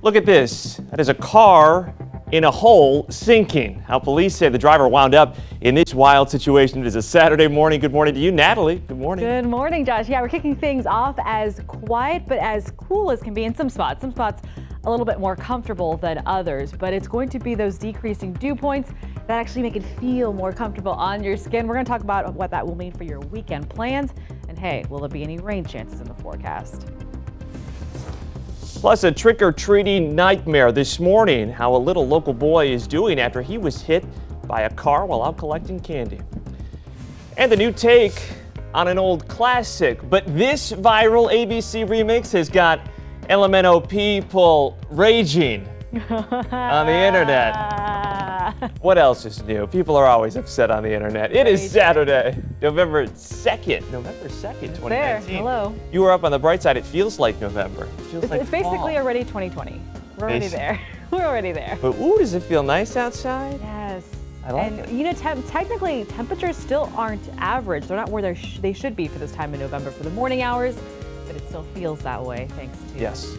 Look at this. That is a car in a hole sinking. How police say the driver wound up in this wild situation. It is a Saturday morning. Good morning to you, Natalie. Good morning. Good morning, Josh. Yeah, we're kicking things off as quiet but as cool as can be in some spots. Some spots a little bit more comfortable than others, but it's going to be those decreasing dew points that actually make it feel more comfortable on your skin. We're going to talk about what that will mean for your weekend plans. And hey, will there be any rain chances in the forecast? Plus a trick-or-treating nightmare this morning. How a little local boy is doing after he was hit by a car while out collecting candy. And the new take on an old classic. But this viral ABC remix has got LMNO people raging on the internet. What else is new? People are always upset on the internet. It is Saturday, November 2nd. November 2nd, 2019. There. Hello. You were up on the bright side. It feels like November. It feels like It's basically fall. already 2020. We're already there. We're already there. But ooh, does it feel nice outside? Yes. I like and it. you know, technically temperatures still aren't average. They're not where they should be for this time in November for the morning hours, but it still feels that way thanks to Yes.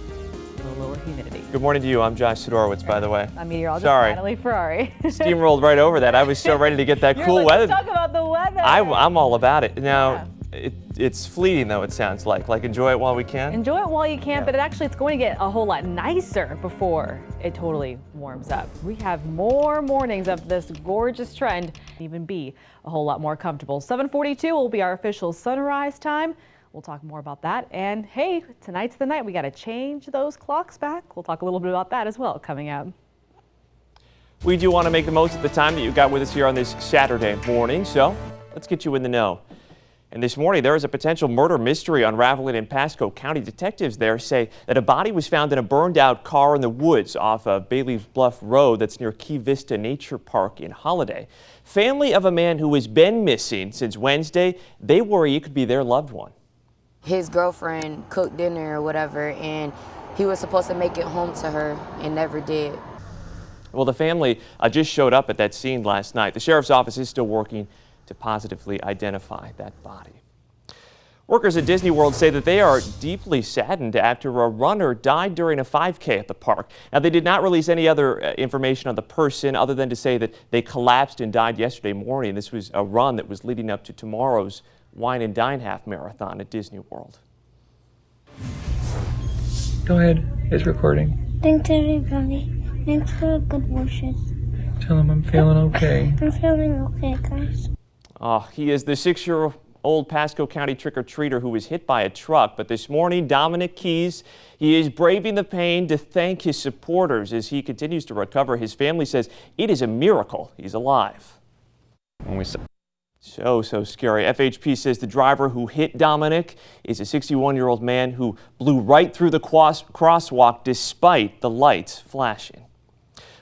the lower humidity. Good morning to you. I'm Josh Sidorowicz, by the way. I'm meteorologist Sorry. Natalie Ferrari. Steamrolled right over that. I was so ready to get that You're cool like, weather. Let's talk about the weather. I'm all about it. Now, it's fleeting though, it sounds like. Like, enjoy it while we can. Enjoy it while you can, Yeah. but it's going to get a whole lot nicer before it totally warms up. We have more mornings of this gorgeous trend, even be a whole lot more comfortable. 7:42 will be our official sunrise time. We'll talk more about that. And hey, tonight's the night. We got to change those clocks back. We'll talk a little bit about that as well coming up. We do want to make the most of the time that you got with us here on this Saturday morning, so let's get you in the know. And this morning, there is a potential murder mystery unraveling in Pasco County. Detectives there say that a body was found in a burned out car in the woods off of Bailey's Bluff Road that's near Key Vista Nature Park in Holiday. Family of a man who has been missing since Wednesday, they worry it could be their loved one. His girlfriend cooked dinner or whatever, and he was supposed to make it home to her and never did. Well, the family just showed up at that scene last night. The sheriff's office is still working to positively identify that body. Workers at Disney World say that they are deeply saddened after a runner died during a 5K at the park. Now, they did not release any other information on the person other than to say that they collapsed and died yesterday morning. This was a run that was leading up to tomorrow's Wine and Dine Half Marathon at Disney World. Go ahead, it's recording. Thanks everybody. Thanks for the good wishes. Tell him I'm feeling okay. I'm feeling okay, guys. Oh, he is the 6-year-old Pasco County trick-or-treater who was hit by a truck. But this morning, Dominic Keys, he is braving the pain to thank his supporters as he continues to recover. His family says it is a miracle he's alive. So scary. FHP says the driver who hit Dominic is a 61-year-old man who blew right through the crosswalk despite the lights flashing.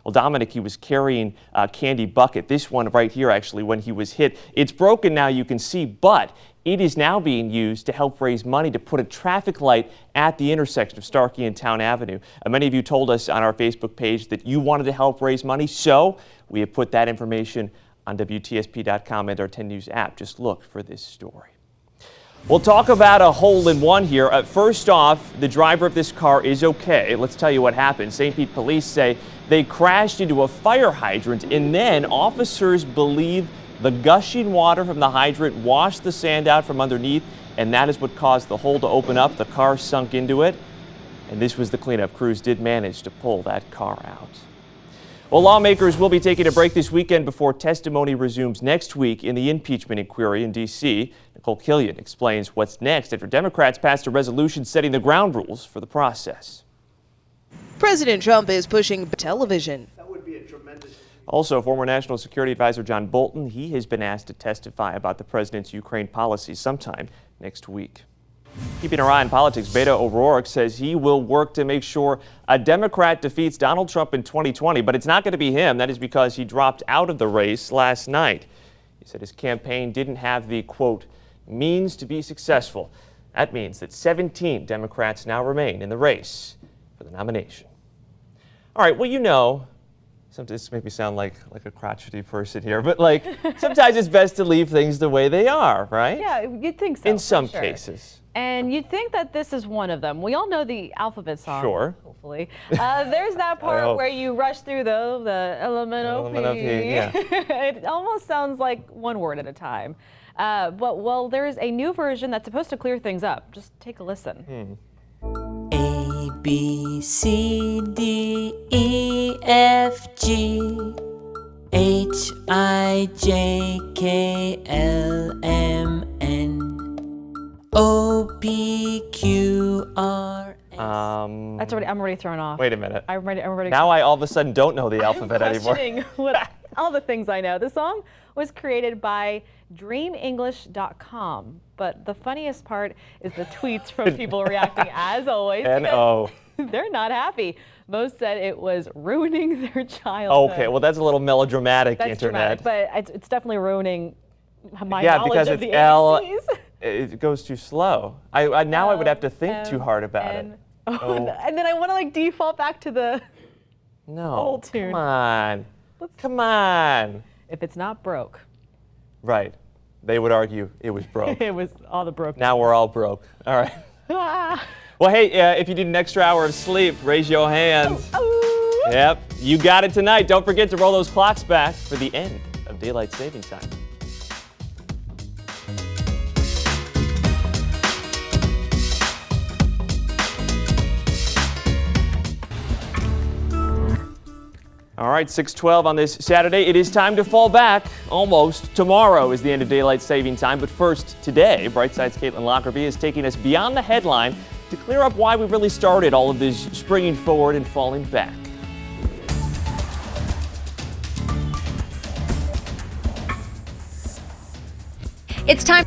Well, Dominic, he was carrying a candy bucket. This one right here, actually, when he was hit. It's broken now, you can see, but it is now being used to help raise money to put a traffic light at the intersection of Starkey and Town Avenue. Many of you told us on our Facebook page that you wanted to help raise money, so we have put that information on WTSP.com and our 10 News app. Just look for this story. We'll talk about a hole-in-one here. First off, the driver of this car is okay. Let's tell you what happened. St. Pete police say they crashed into a fire hydrant, and then officers believe the gushing water from the hydrant washed the sand out from underneath, and that is what caused the hole to open up. The car sunk into it, and this was the cleanup. Crews did manage to pull that car out. Well, lawmakers will be taking a break this weekend before testimony resumes next week in the impeachment inquiry in D.C. Nicole Killian explains what's next after Democrats passed a resolution setting the ground rules for the process. President Trump is pushing television. That would be a tremendous. Also, former National Security Advisor John Bolton, he has been asked to testify about the president's Ukraine policy sometime next week. Keeping our eye on politics, Beto O'Rourke says he will work to make sure a Democrat defeats Donald Trump in 2020, but it's not going to be him. That is because he dropped out of the race last night. He said his campaign didn't have the, quote, means to be successful. That means that 17 Democrats now remain in the race for the nomination. All right, well, you know, sometimes this makes me sound like a crotchety person here, but like sometimes it's best to leave things the way they are, right? Yeah, you'd think so. In some for sure. cases. And you'd think that this is one of them. We all know the alphabet song. Sure. Hopefully. There's that part where you rush through the L-M-N-O-P. yeah. It almost sounds like one word at a time. But there's a new version that's supposed to clear things up. Just take a listen. A, B, C, D, E, F, G, H, I, J, K, L, M, N, O, P, Q, R, S. I'm already thrown off. Wait a minute. I'm ready. Now I all of a sudden don't know the alphabet I'm anymore. questioning all the things I know. The song was created by DreamEnglish.com, but the funniest part is the tweets from people reacting, as always. N-O. They're not happy. Most said it was ruining their childhood. Okay, well that's a little melodramatic, That's internet. dramatic, but it's definitely ruining my Yeah, knowledge because of it's the L. ABCs. It goes too slow. Now I would have to think too hard about it. Oh. And then I want to default back to the No. old tune. Come on. Come on. If it's not broke. Right. They would argue it was broke. It was all the broke. Now we're all broke. All right. Well, hey, if you need an extra hour of sleep, raise your hands. Oh. Yep, you got it tonight. Don't forget to roll those clocks back for the end of daylight saving time. All right, 6:12 on this Saturday. It is time to fall back. Almost. Tomorrow is the end of daylight saving time. But first, today, Brightside's Caitlin Lockerbie is taking us beyond the headline to clear up why we really started all of this springing forward and falling back. It's time.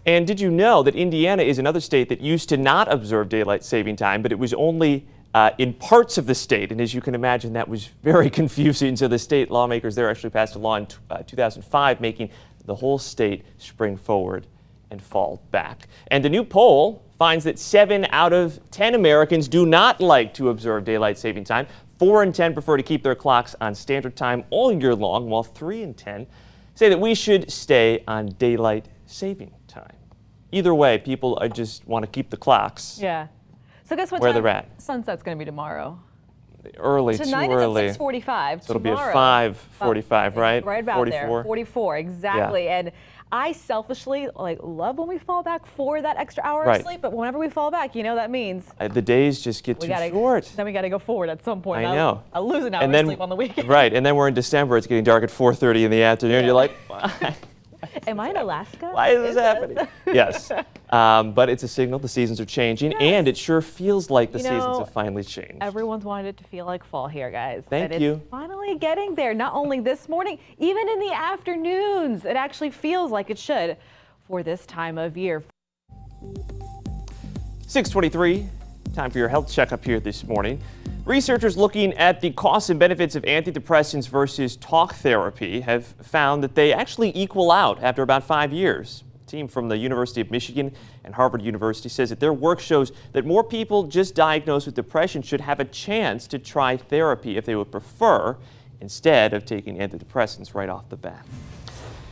And did you know that Indiana is another state that used to not observe daylight saving time, but it was only in parts of the state, and as you can imagine, that was very confusing. So the state lawmakers there actually passed a law in 2005 making the whole state spring forward and fall back. And a new poll finds that 7 out of 10 Americans do not like to observe daylight saving time. 4 in 10 prefer to keep their clocks on standard time all year long, while 3 in 10 say that we should stay on daylight saving time. Either way, people just want to keep the clocks. Yeah. So guess what Where time they're at. sunset's going to be tomorrow? Early, Tonight too early. it's at 6:45. So it'll be at Tomorrow, 5:45, right? Right about 44? there. 44, exactly. And I selfishly love when we fall back for that extra hour Right. of sleep, but whenever we fall back, that means The days just get too short. Then we got to go forward at some point. I know. I'll lose an hour And of then, sleep on the weekend. right, and then we're in December. It's getting dark at 4:30 in the afternoon. You're like, why? Am I in Alaska? Why is this happening? Yes, but it's a signal the seasons are changing, and it sure feels like the seasons have finally changed. Everyone's wanted it to feel like fall here, guys. Thank and you. It's finally getting there. Not only this morning, even in the afternoons, it actually feels like it should for this time of year. 6:23, time for your health checkup here this morning. Researchers looking at the costs and benefits of antidepressants versus talk therapy have found that they actually equal out after about 5 years. A team from the University of Michigan and Harvard University says that their work shows that more people just diagnosed with depression should have a chance to try therapy if they would prefer, instead of taking antidepressants right off the bat.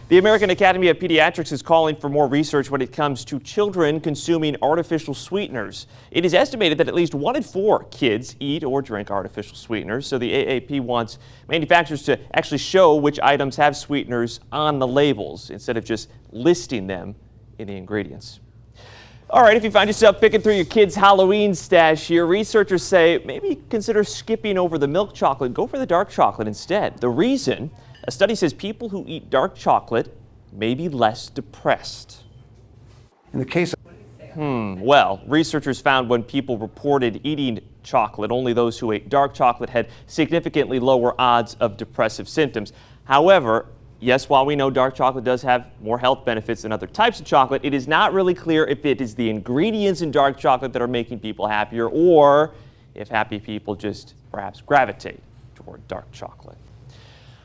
The American Academy of Pediatrics is calling for more research when it comes to children consuming artificial sweeteners. It is estimated that at least 1 in 4 kids eat or drink artificial sweeteners, so the AAP wants manufacturers to actually show which items have sweeteners on the labels instead of just listing them in the ingredients. All right, if you find yourself picking through your kids' Halloween stash here, researchers say maybe consider skipping over the milk chocolate. Go for the dark chocolate instead. The reason? A study says people who eat dark chocolate may be less depressed. In the case of Well, researchers found when people reported eating chocolate, only those who ate dark chocolate had significantly lower odds of depressive symptoms. However, yes, while we know dark chocolate does have more health benefits than other types of chocolate, it is not really clear if it is the ingredients in dark chocolate that are making people happier or if happy people just perhaps gravitate toward dark chocolate.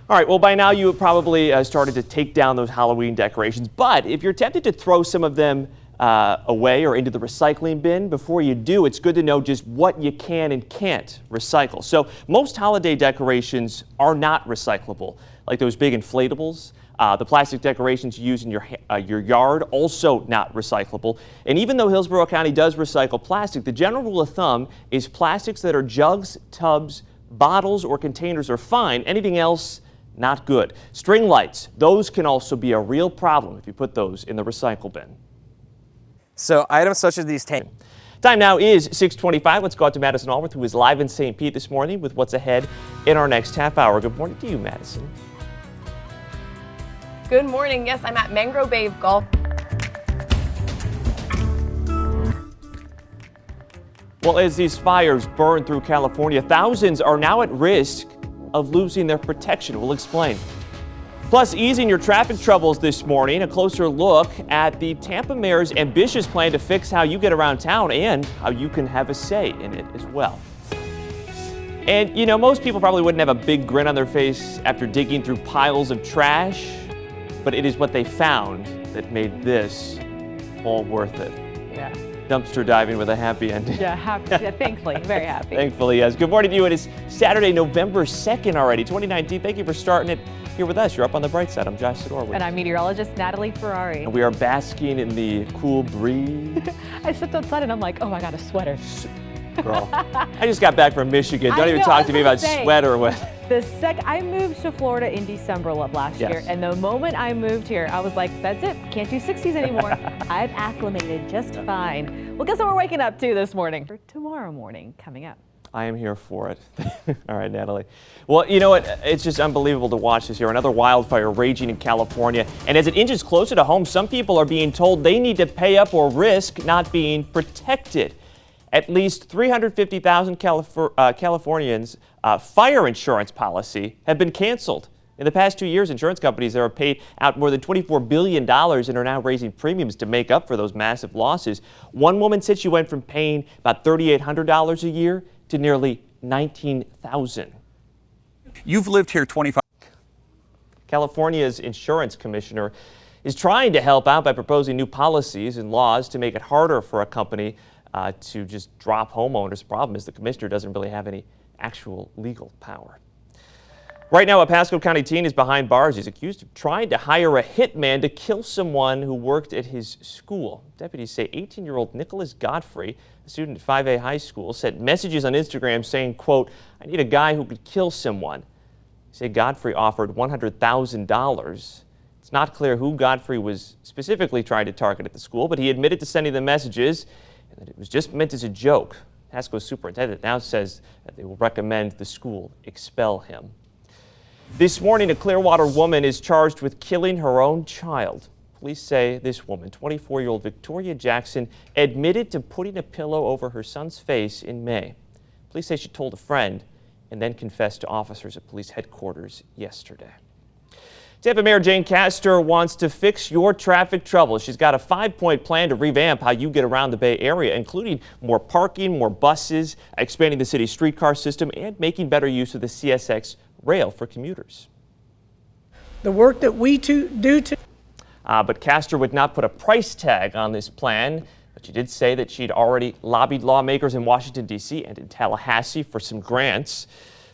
All right, well, by now you have probably started to take down those Halloween decorations, but if you're tempted to throw some of them away or into the recycling bin, before you do, it's good to know just what you can and can't recycle. So most holiday decorations are not recyclable, like those big inflatables. The plastic decorations you use in your yard, also not recyclable. And even though Hillsborough County does recycle plastic, the general rule of thumb is plastics that are jugs, tubs, bottles, or containers are fine. Anything else, not good. String lights, those can also be a real problem if you put those in the recycle bin. So items such as these Time now is 6:25. Let's go out to Madison Allworth, who is live in St. Pete this morning with what's ahead in our next half hour. Good morning to you, Madison. Good morning. Yes, I'm at Mangrove Bay Golf. Well, as these fires burn through California, thousands are now at risk of losing their protection. We'll explain. Plus, easing your traffic troubles this morning, a closer look at the Tampa mayor's ambitious plan to fix how you get around town and how you can have a say in it as well. And, you know, most people probably wouldn't have a big grin on their face after digging through piles of trash, but it is what they found that made this all worth it. Yeah. Dumpster diving with a happy ending. Yeah, happy. Yeah, thankfully, very happy. Thankfully, yes. Good morning to you. It is Saturday, November 2nd already, 2019. Thank you for starting it here with us. You're up on the bright side. I'm Josh Sidor. And I'm meteorologist Natalie Ferrari. And we are basking in the cool breeze. I stepped outside and I'm like, oh, I got a sweater. Girl, I just got back from Michigan. Don't even talk to me about sweater with. I moved to Florida in December of last year, and the moment I moved here, I was like, that's it. Can't do 60s anymore. I've acclimated just fine. Well, guess what we're waking up to this morning? For tomorrow morning coming up. I am here for it. All right, Natalie. Well, you know what? It's just unbelievable to watch this here. Another wildfire raging in California. And as it inches closer to home, some people are being told they need to pay up or risk not being protected. At least 350,000 Californians' fire insurance policy have been canceled. In the past 2 years, insurance companies have paid out more than $24 billion and are now raising premiums to make up for those massive losses. One woman said she went from paying about $3,800 a year to nearly $19,000. You've lived here 25. California's insurance commissioner is trying to help out by proposing new policies and laws to make it harder for a company to just drop homeowners. The problem is the commissioner doesn't really have any actual legal power. Right now, a Pasco County teen is behind bars. He's accused of trying to hire a hitman to kill someone who worked at his school. Deputies say 18-year-old Nicholas Godfrey, a student at 5A High School, sent messages on Instagram saying, quote, "I need a guy who could kill someone." They say Godfrey offered $100,000. It's not clear who Godfrey was specifically trying to target at the school, but he admitted to sending the messages and that it was just meant as a joke. Pasco's superintendent now says that they will recommend the school expel him. This morning, a Clearwater woman is charged with killing her own child. Police say this woman, 24-year-old Victoria Jackson, admitted to putting a pillow over her son's face in May. Police say she told a friend and then confessed to officers at police headquarters yesterday. Tampa Mayor Jane Castor wants to fix your traffic troubles. She's got a 5-point plan to revamp how you get around the Bay Area, including more parking, more buses, expanding the city's streetcar system, and making better use of the CSX rail for commuters. The work that we do but Castor would not put a price tag on this plan, but she did say that she'd already lobbied lawmakers in Washington, D.C. and in Tallahassee for some grants.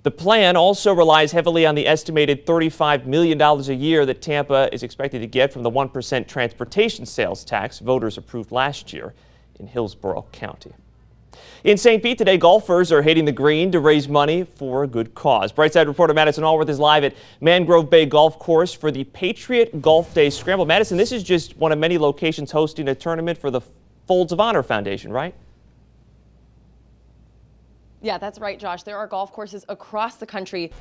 The plan also relies heavily on the estimated $35 million a year that Tampa is expected to get from the 1% transportation sales tax voters approved last year in Hillsborough County. In St. Pete today, golfers are hitting the green to raise money for a good cause. Brightside reporter Madison Allworth is live at Mangrove Bay Golf Course for the Patriot Golf Day Scramble. Madison, this is just one of many locations hosting a tournament for the Folds of Honor Foundation, right? Yeah, that's right, Josh. There are golf courses across the country.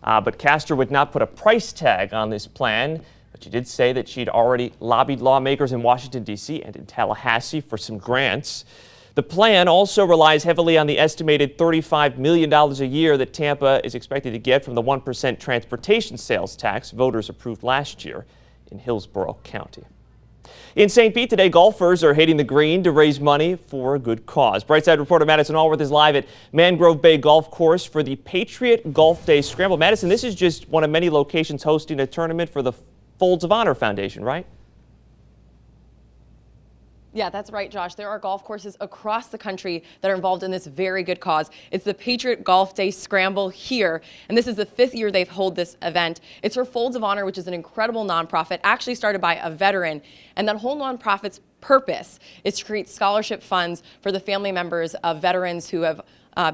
But Castor would not put a price tag on this plan, but she did say that she'd already lobbied lawmakers in Washington, D.C. and in Tallahassee for some grants. The plan also relies heavily on the estimated $35 million a year that Tampa is expected to get from the 1% transportation sales tax voters approved last year in Hillsborough County. In St. Pete today, golfers are hitting the green to raise money for a good cause. Brightside reporter Madison Allworth is live at Mangrove Bay Golf Course for the Patriot Golf Day Scramble. Madison, this is just one of many locations hosting a tournament for the Folds of Honor Foundation, right? Yeah, that's right, Josh. There are golf courses across the country that are involved in this very good cause. It's the Patriot Golf Day Scramble here, and this is the 5th year they've held this event. It's for Folds of Honor, which is an incredible nonprofit, actually started by a veteran, and that whole nonprofit's purpose is to create scholarship funds for the family members of veterans who have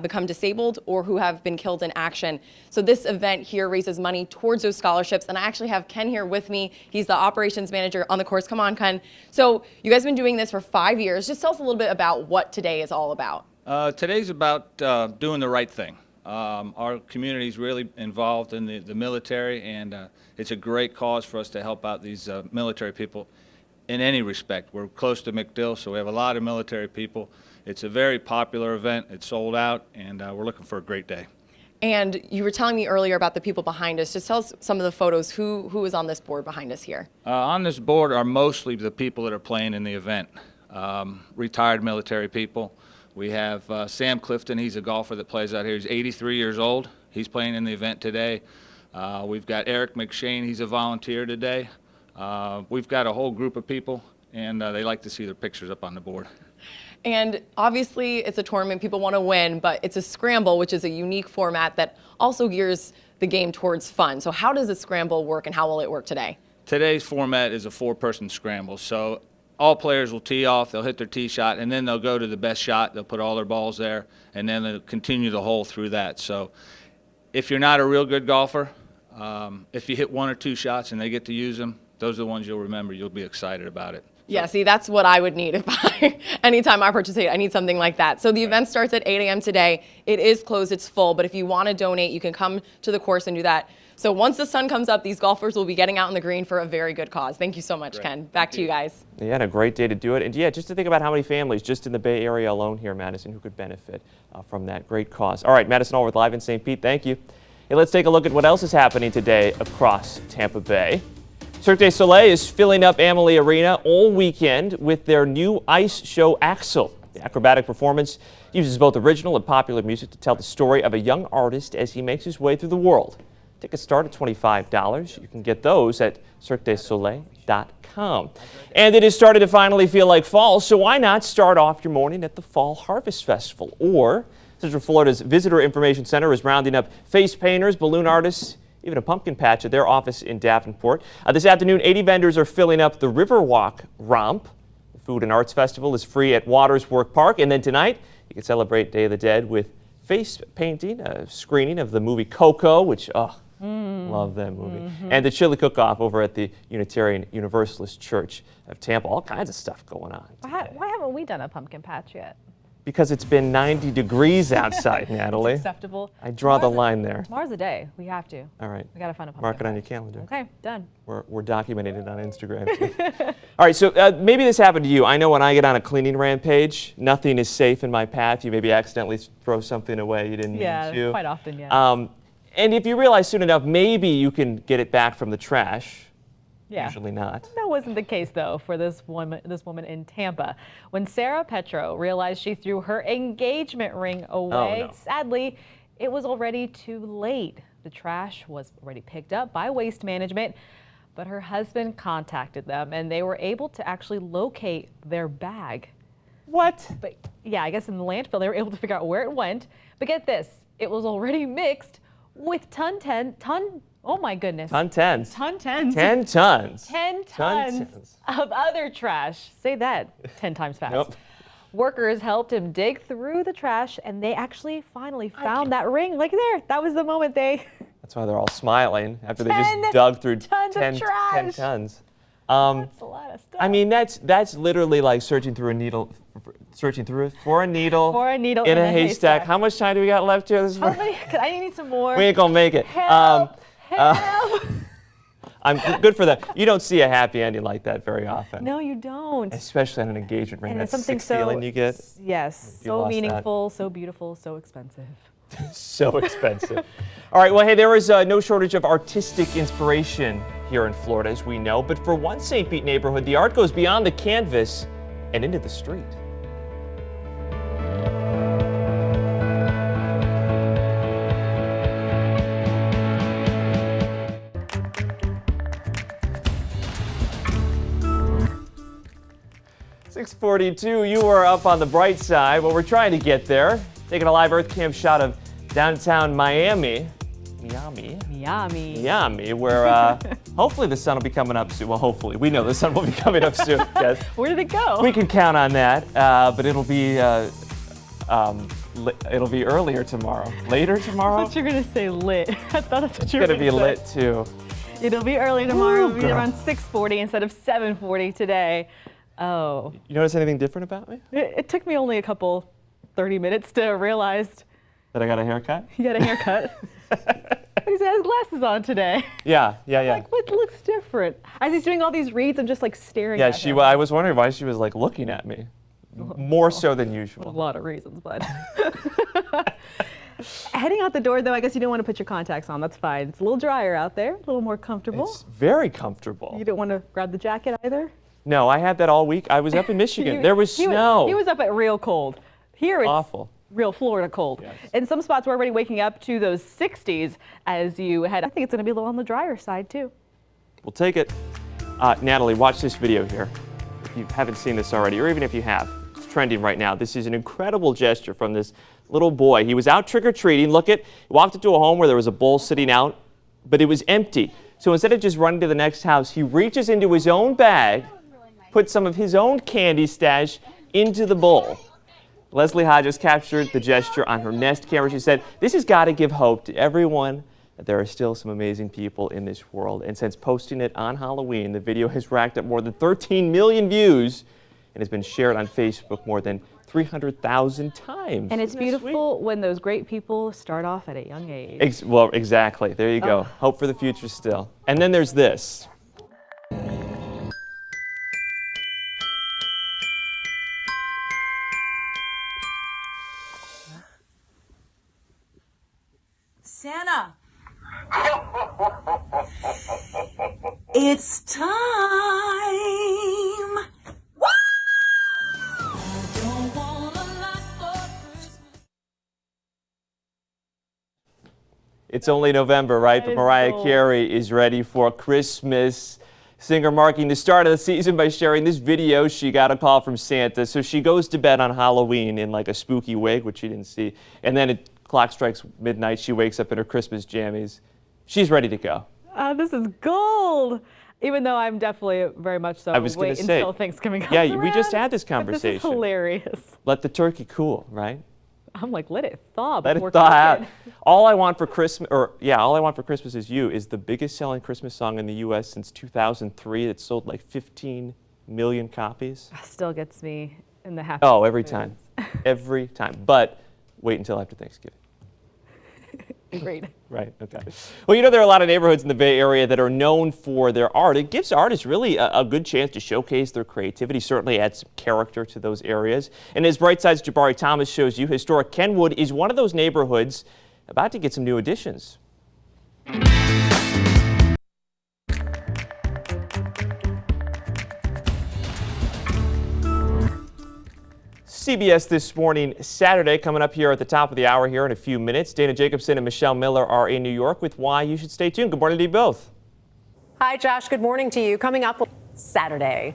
become disabled or who have been killed in action. So this event here raises money towards those scholarships, and I actually have Ken here with me. He's the operations manager on the course. Come on, Ken. So you guys have been doing this for 5 years. Just tell us a little bit about what today is all about. Today's about doing the right thing. Our community is really involved in the military, and it's a great cause for us to help out these military people in any respect. We're close to MacDill, so we have a lot of military people. It's a very popular event. It's sold out, and we're looking for a great day. And you were telling me earlier about the people behind us. Just tell us some of the photos. Who is on this board behind us here? On this board are mostly the people that are playing in the event, retired military people. We have Sam Clifton. He's a golfer that plays out here. He's 83 years old. He's playing in the event today. We've got Eric McShane. He's a volunteer today. We've got a whole group of people, and they like to see their pictures up on the board. And obviously it's a tournament, people want to win, but it's a scramble, which is a unique format that also gears the game towards fun. So how does the scramble work, and how will it work today? Today's format is a 4-person scramble. So all players will tee off, they'll hit their tee shot, and then they'll go to the best shot. They'll put all their balls there, and then they'll continue the hole through that. So if you're not a real good golfer, if you hit 1 or 2 shots and they get to use them, those are the ones you'll remember. You'll be excited about it. Yeah, see, that's what I would need anytime I participate. I need something like that. So the event starts at 8 a.m. today. It is closed, it's full, but if you want to donate, you can come to the course and do that. So once the sun comes up, these golfers will be getting out on the green for a very good cause. Thank you so much, Great. Ken. Back to you guys. Yeah, and a great day to do it. And yeah, just to think about how many families just in the Bay Area alone here, Madison, who could benefit from that great cause. All right, Madison Allworth live in St. Pete. Thank you. Hey, let's take a look at what else is happening today across Tampa Bay. Cirque du Soleil is filling up Amalie Arena all weekend with their new ice show, Axel. The acrobatic performance uses both original and popular music to tell the story of a young artist as he makes his way through the world. Tickets start at $25. You can get those at cirquedusoleil.com. And it has started to finally feel like fall, so why not start off your morning at the Fall Harvest Festival? Or Central Florida's Visitor Information Center is rounding up face painters, balloon artists, even a pumpkin patch at their office in Davenport. This afternoon, 80 vendors are filling up the Riverwalk Romp. The Food and Arts Festival is free at Watersworth Park. And then tonight, you can celebrate Day of the Dead with face painting, a screening of the movie Coco, which, love that movie, and the chili cook-off over at the Unitarian Universalist Church of Tampa. All kinds of stuff going on. Why haven't we done a pumpkin patch yet? Because it's been 90 degrees outside, Natalie. It's acceptable. I draw the line there. Tomorrow's the day. We have to. All right. We got to find a pumpkin Mark it on patch. your calendar. Okay, done. We're documenting it on Instagram, too. All right, so maybe this happened to you. I know when I get on a cleaning rampage, nothing is safe in my path. You maybe accidentally throw something away you didn't mean to. Yeah, quite often, yeah. And if you realize soon enough, maybe you can get it back from the trash. Yeah. Usually not. That wasn't the case, though, for this woman in Tampa. When Sarah Petro realized she threw her engagement ring away, sadly, it was already too late. The trash was already picked up by Waste Management, but her husband contacted them, and they were able to actually locate their bag. What? But yeah, I guess in the landfill, they were able to figure out where it went. But get this, it was already mixed with oh my goodness. 10 tons. 10 tons. 10 tons. 10 tons of other trash. Say that 10 times fast. Nope. Workers helped him dig through the trash, and they actually finally found that ring. Like there, that was the moment they. That's why they're all smiling after they just dug through 10 trash. tons. That's a lot of stuff. I mean, that's literally like searching through a needle, for a needle in a haystack. How much time do we got left here? How many? I need some more. We ain't gonna make it. Help. I'm good for that. You don't see a happy ending like that very often. No, you don't. Especially on an engagement ring. And That's it's something 6 feeling you get. Yes, so meaningful, so beautiful, so expensive. So expensive. All right, well, hey, there is no shortage of artistic inspiration here in Florida, as we know. But for one St. Pete neighborhood, the art goes beyond the canvas and into the street. 6:42, you are up on the bright side. Well, we're trying to get there. Taking a live Earth Cam shot of downtown Miami, where hopefully the sun will be coming up soon. Well, hopefully. We know the sun will be coming up soon. Yes. Where did it go? We can count on that, but it'll be earlier tomorrow. Later tomorrow? I thought you were going to say lit. I thought that's what you were It's going to going say. to be lit, too. It'll be early tomorrow. It'll be girl. around 6:40 instead of 7:40 today. Oh. You notice anything different about me? It took me only a couple 30 minutes to realize That I got a haircut? you got a haircut. He's got his glasses on today. Yeah. Like, what looks different? As he's doing all these reads, I'm just like staring at him. I was wondering why she was like looking at me. More so than A usual. lot of reasons, but. Heading out the door, though, I guess you don't want to put your contacts on. That's fine. It's a little drier out there, a little more comfortable. It's very comfortable. You don't want to grab the jacket either? No, I had that all week. I was up in Michigan. There was snow. He was up at real cold. Here it's awful. Real Florida cold. Yes. In some spots, we're already waking up to those 60s as you head. I think it's going to be a little on the drier side, too. We'll take it. Natalie, watch this video here. If you haven't seen this already, or even if you have, it's trending right now. This is an incredible gesture from this little boy. He was out trick-or-treating. Look at, he walked into a home where there was a bowl sitting out, but it was empty. So instead of just running to the next house, he reaches into his own bag, puts some of his own candy stash into the bowl. Leslie Hodges captured the gesture on her Nest camera. She said, "This has got to give hope to everyone that there are still some amazing people in this world." And since posting it on Halloween, the video has racked up more than 13 million views and has been shared on Facebook more than 300,000 times. And it's beautiful when those great people start off at a young age. Well, exactly. There you go. Hope for the future still. And then there's this. Santa! It's time! It's only November, right? But Mariah Carey is ready for Christmas. Singer marking the start of the season by sharing this video. She got a call from Santa. So she goes to bed on Halloween in like a spooky wig, which she didn't see. And then clock strikes midnight. She wakes up in her Christmas jammies. She's ready to go. This is gold. Even though I'm definitely very much so. I was going to say. Until Thanksgiving comes Yeah, around. we just had this conversation. This is hilarious. Let the turkey cool, right? I'm like, let it thaw Let before it thaw out. cooking. All I Want for Christmas, All I Want for Christmas Is You is the biggest selling Christmas song in the U.S. since 2003. It sold like 15 million copies. Still gets me in the happy. Oh, every time. Every time. But wait until after Thanksgiving. Great. Right, okay. Well, you know, there are a lot of neighborhoods in the Bay Area that are known for their art. It gives artists really a good chance to showcase their creativity, certainly adds some character to those areas. And as Brightside's Jabari Thomas shows you, historic Kenwood is one of those neighborhoods about to get some new additions. CBS This Morning, Saturday, coming up here at the top of the hour here in a few minutes. Dana Jacobson and Michelle Miller are in New York with why you should stay tuned. Good morning to you both. Hi, Josh. Good morning to you. Coming up Saturday.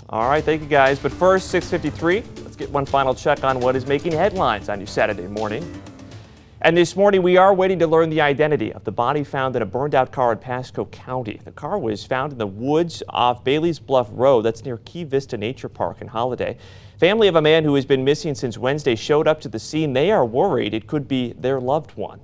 All right, thank you guys. But first, 6:53, let's get one final check on what is making headlines on your Saturday morning. And this morning, we are waiting to learn the identity of the body found in a burned-out car in Pasco County. The car was found in the woods off Bailey's Bluff Road. That's near Key Vista Nature Park in Holiday. Family of a man who has been missing since Wednesday showed up to the scene. They are worried it could be their loved one.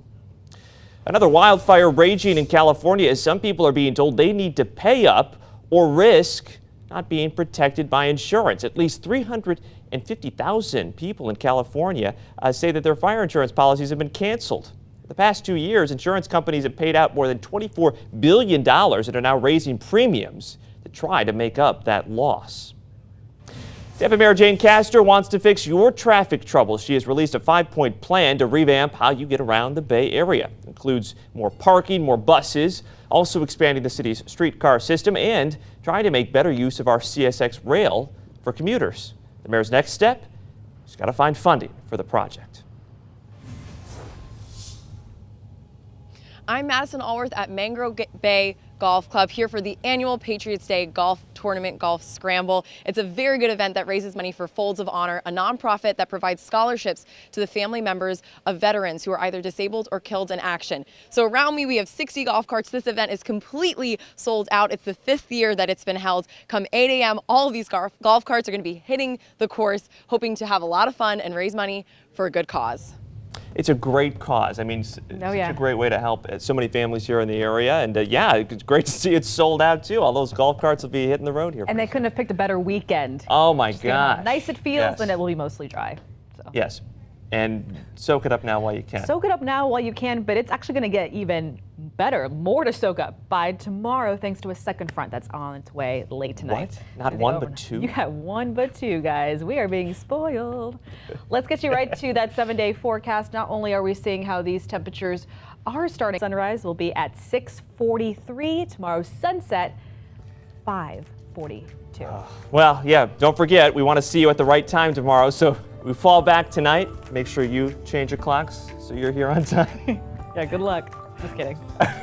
Another wildfire raging in California as some people are being told they need to pay up or risk not being protected by insurance. At least 350,000 people in California say that their fire insurance policies have been canceled. The past 2 years, insurance companies have paid out more than $24 billion and are now raising premiums to try to make up that loss. Tampa Mayor Jane Castor wants to fix your traffic troubles. She has released a 5-point plan to revamp how you get around the Bay Area. It includes more parking, more buses, also expanding the city's streetcar system and trying to make better use of our CSX rail for commuters. The mayor's next step, she's got to find funding for the project. I'm Madison Allworth at Mangrove Bay Golf Club here for the annual Patriots Day Golf Tour. tournament golf scramble. It's a very good event that raises money for Folds of Honor, a nonprofit that provides scholarships to the family members of veterans who are either disabled or killed in action. So around me, we have 60 golf carts. This event is completely sold out. It's the 5th year that it's been held. Come 8 a.m., all of these golf carts are going to be hitting the course, hoping to have a lot of fun and raise money for a good cause. It's a great cause. I mean, it's such a great way to help so many families here in the area. And yeah, it's great to see it sold out too. All those golf carts will be hitting the road here. And they couldn't have picked a better weekend. Oh my Just think how gosh. nice it feels, and it will be mostly dry. So. Yes. And soak it up now while you can. Soak it up now while you can, but it's actually going to get even better, more to soak up by tomorrow thanks to a second front that's on its way late tonight. What? Not one, but two? You got one, but two, guys. We are being spoiled. Let's get you right to that 7-day forecast. Not only are we seeing how these temperatures are starting, sunrise will be at 6:43. Tomorrow's sunset, 5:42. Well, yeah, don't forget, we want to see you at the right time tomorrow. So we fall back tonight. Make sure you change your clocks so you're here on time. Yeah, good luck. Just kidding.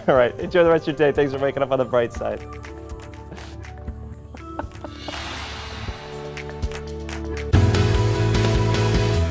All right, enjoy the rest of your day. Thanks for waking up on the bright side.